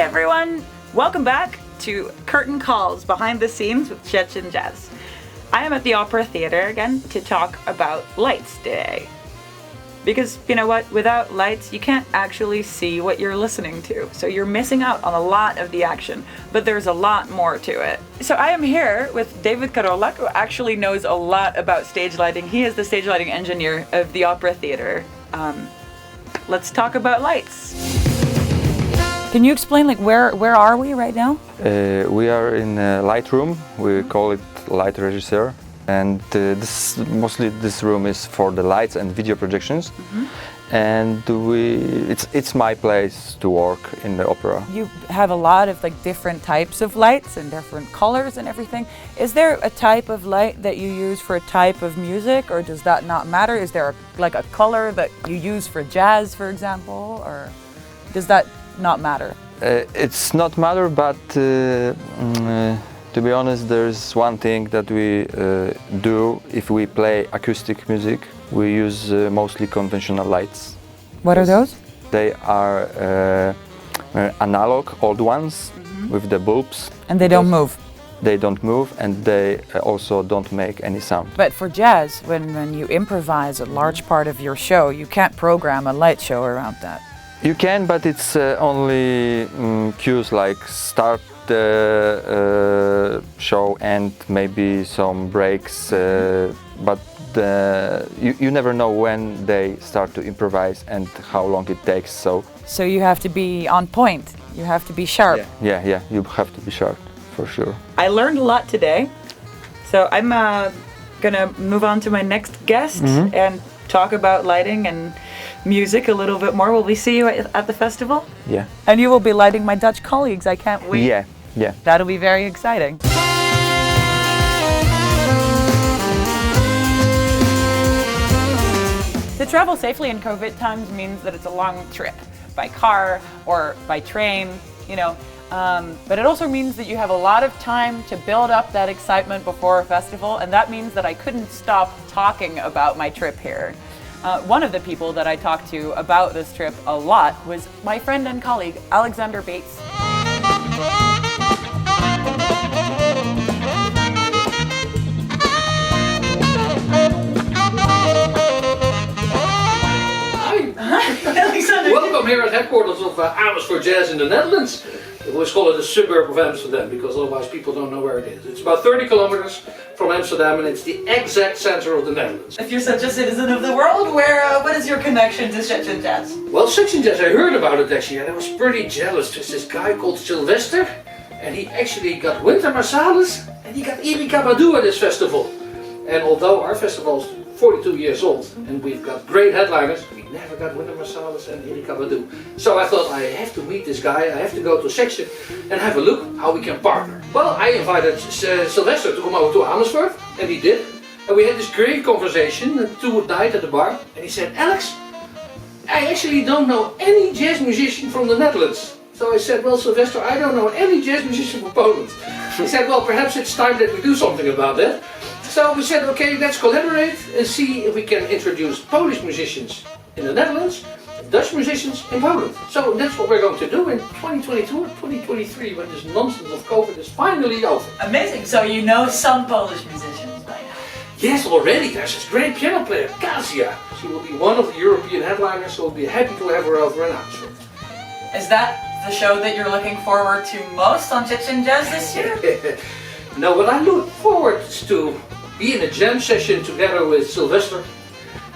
everyone, welcome back to Curtain Calls Behind the Scenes with Szczecin Jazz. I am at the Opera Theatre again to talk about lights today. Because, you know what, without lights you can't actually see what you're listening to, so you're missing out on a lot of the action, but there's a lot more to it. So I am here with Dawid Karolak, who actually knows a lot about stage lighting. He is the stage lighting engineer of the Opera Theatre. Let's talk about lights. Can you explain, like, where are we right now? We are in a light room. We call it light regisseur, and this room is for the lights and video projections. And it's my place to work in the opera. You have a lot of different types of lights and different colors and everything. Is there a type of light that you use for a type of music, or does that not matter? Is there a color that you use for jazz, for example, or does that not matter? It's not matter, but to be honest, there's one thing that we do if we play acoustic music. We use mostly conventional lights. What are those? They are analog, old ones, with the bulbs. And they don't move? They don't move, and they also don't make any sound. But for jazz, when you improvise a large part of your show, you can't program a light show around that. You can, but it's only cues like start the show and maybe some breaks, but you never know when they start to improvise and how long it takes. So you have to be on point. You have to be sharp. Yeah, you have to be sharp for sure. I learned a lot today, so I'm gonna move on to my next guest and talk about lighting and music a little bit more. Will we see you at the festival? Yeah. And you will be lighting my Dutch colleagues. I can't wait. Yeah. That'll be very exciting. To travel safely in COVID times means that it's a long trip, by car or by train, but it also means that you have a lot of time to build up that excitement before a festival, and that means that I couldn't stop talking about my trip here. One of the people that I talked to about this trip a lot was my friend and colleague, Alexander Beets. Welcome here at headquarters of Amersfoort Jazz in the Netherlands. We always call it a suburb of Amsterdam because otherwise people don't know where it is. It's about 30 kilometers from Amsterdam and it's the exact center of the Netherlands. If you're such a citizen of the world, what is your connection to Szczecin Jazz? Well, Szczecin Jazz, I heard about it actually, and I was pretty jealous. There's this guy called Sylvester, and he actually got Winter Marsalis and he got Erika Badu at this festival. And although our festival is 42 years old and we've got great headliners, we never got Winter Marsalis and Erika Badu. So I thought I have to meet this guy, I have to go to Szczecin and have a look how we can partner. Well, I invited Sylvester to come over to Amersfoort, and he did. And we had this great conversation to a night at the bar, and he said, Alex, I actually don't know any jazz musician from the Netherlands. So I said, well, Sylvester, I don't know any jazz musician from Poland. He said, well, perhaps it's time that we do something about that. So we said, okay, let's collaborate and see if we can introduce Polish musicians in the Netherlands, Dutch musicians in Poland. So that's what we're going to do in 2022 or 2023 when this nonsense of COVID is finally over. Amazing, so you know some Polish musicians by now? Yes, already. There's this great piano player, Kasia. She will be one of the European headliners, so we'll be happy to have her over in Amersfoort. Is that the show that you're looking forward to most on Szczecin Jazz this year? No, what I look forward to be in a jam session together with Sylvester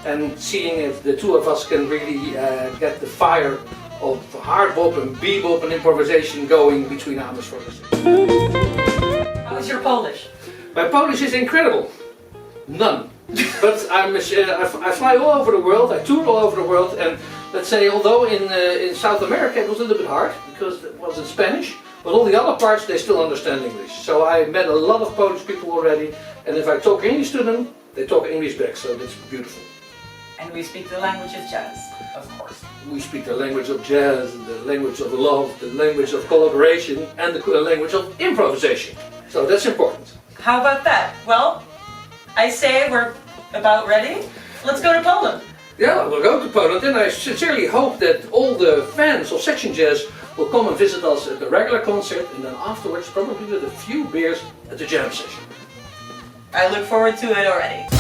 and seeing if the two of us can really get the fire of hard bop and bebop and improvisation going between Amersfoort and Szczecin. How's your Polish? My Polish is incredible. None. But I fly all over the world, I tour all over the world, and let's say although in South America it was a little bit hard because it was in Spanish, but all the other parts they still understand English. So I met a lot of Polish people already, and if I talk English to them, they talk English back, so that's beautiful. And we speak the language of jazz, of course. We speak the language of jazz, the language of love, the language of collaboration, and the language of improvisation. So that's important. How about that? Well, I say we're about ready. Let's go to Poland. Yeah, we'll go to Poland, and I sincerely hope that all the fans of Szczecin Jazz will come and visit us at the regular concert, and then afterwards probably with a few beers at the jam session. I look forward to it already.